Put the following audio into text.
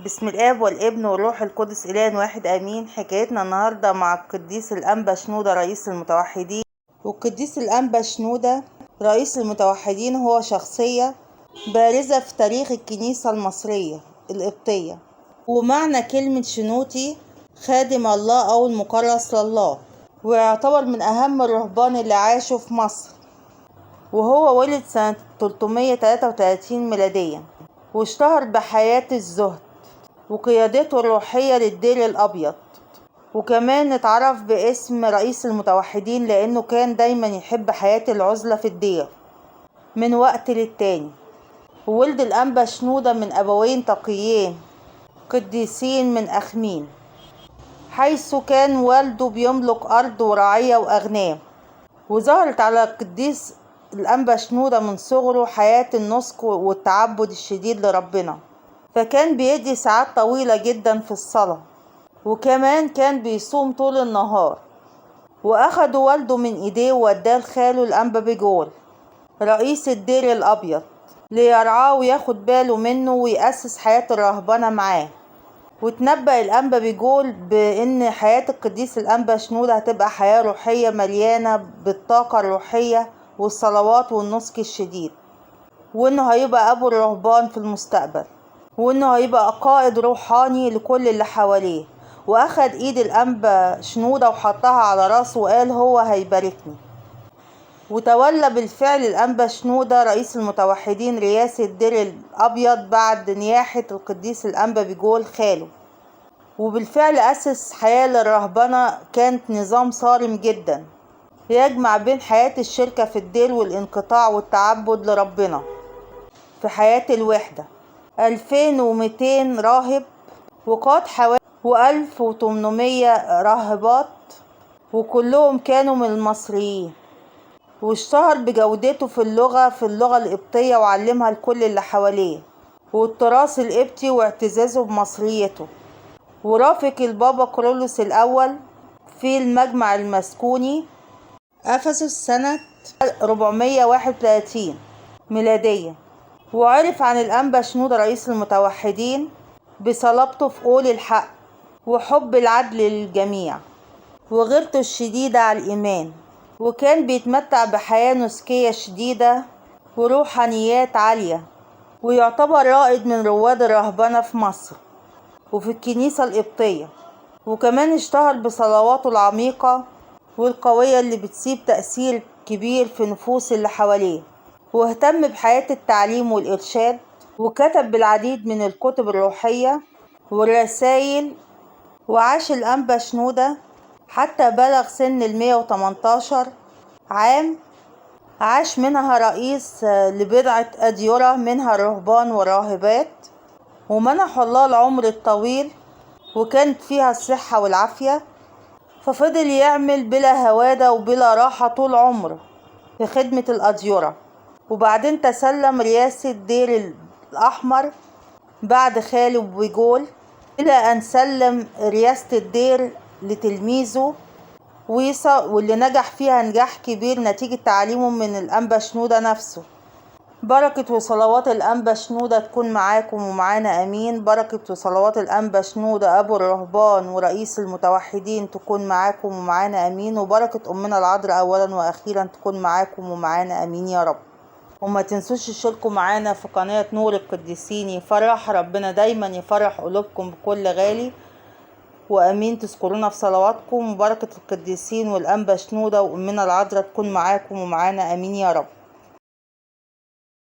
بسم الآب والابن والروح القدس إله واحد آمين. حكايتنا النهاردة مع القديس الأنبا شنودة رئيس المتوحدين. والقديس الأنبا شنودة رئيس المتوحدين هو شخصية بارزة في تاريخ الكنيسة المصرية القبطية، ومعنى كلمة شنوتي خادم الله أو المكرس لله، ويعتبر من أهم الرهبان اللي عاشوا في مصر. وهو ولد سنة 333 ميلاديا، واشتهر بحياة الزهد وقيادته الروحية للدير الأبيض، وكمان اتعرف باسم رئيس المتوحدين لأنه كان دايما يحب حياة العزلة في الدير من وقت للتاني. وولد الأنبا شنودة من أبوين تقيين قديسين من أخميم، حيث كان والده بيملك أرض ورعية وأغنام. وظهرت على القديس الأنبا شنودة من صغره حياة النسك والتعبد الشديد لربنا، فكان بيدي ساعات طويلة جدا في الصلاة، وكمان كان بيصوم طول النهار. وأخده والده من إيديه ووداه لخاله الأنبا بيجول رئيس الدير الأبيض ليرعاه وياخد باله منه ويأسس حياة الرهبنة معاه. وتنبأ الأنبا بيجول بأن حياة القديس الأنبا شنودة هتبقى حياة روحية مليانة بالطاقة الروحية والصلوات والنسك الشديد، وأنه هيبقى أبو الرهبان في المستقبل، وأنه هيبقى قائد روحاني لكل اللي حواليه. وأخد إيد الأنبا شنودة وحطها على راسه وقال هو هيباركني. وتولى بالفعل الأنبا شنودة رئيس المتوحدين رئاسة الدير الأبيض بعد نياحة القديس الأنبا بيجول خاله. وبالفعل أسس حياة للرهبنة كانت نظام صارم جدا يجمع بين حياة الشركة في الدير والانقطاع والتعبد لربنا في حياة الوحدة. 2200 راهب، وقاد حوالي 1800 راهبات، وكلهم كانوا من المصريين. واشتهر بجودته في اللغة القبطية وعلمها لكل اللي حواليه، والتراث القبطي واعتزازه بمصريته. ورافق البابا كرولوس الأول في المجمع المسكوني أفسس سنة 431 ميلادية. وعرف عن الأنبا شنودة رئيس المتوحدين بصلابته في قول الحق وحب العدل للجميع وغيرته الشديدة على الإيمان. وكان بيتمتع بحياة نسكية شديدة وروحانيات عالية، ويعتبر رائد من رواد الرهبنة في مصر وفي الكنيسة القبطية. وكمان اشتهر بصلواته العميقة والقوية اللي بتسيب تأثير كبير في نفوس اللي حواليه. واهتم بحياة التعليم والإرشاد، وكتب بالعديد من الكتب الروحية والرسائل. وعاش الأنبا شنودة حتى بلغ سن 118 عام، عاش منها رئيس لبضعة أديرة منها الرهبان والراهبات، ومنح الله العمر الطويل وكانت فيها الصحة والعافية. ففضل يعمل بلا هوادة وبلا راحة طول عمره في خدمة الأديرة. وبعدين تسلم رئاسة دير الأحمر بعد خاله بيجول، إلى أن سلم رئاسة الدير لتلميذه واللي نجح فيها نجاح كبير نتيجة تعليمه من الأنبا شنودة نفسه. بركة وصلوات الأنبا شنودة تكون معاكم ومعانا أمين. بركة وصلوات الأنبا شنودة أبو الرهبان ورئيس المتوحدين تكون معاكم ومعانا أمين. وبركة أمنا العذراء أولا وأخيرا تكون معاكم ومعانا أمين يا رب. وما تنسوش تشتركوا معانا في قناة نور القديسين. يفرح ربنا دايما، يفرح قلوبكم بكل غالي وأمين. تذكرونا في صلواتكم. وبركة القديسين والأنبا شنودة وأمنا العذراء تكون معاكم ومعانا أمين يا رب.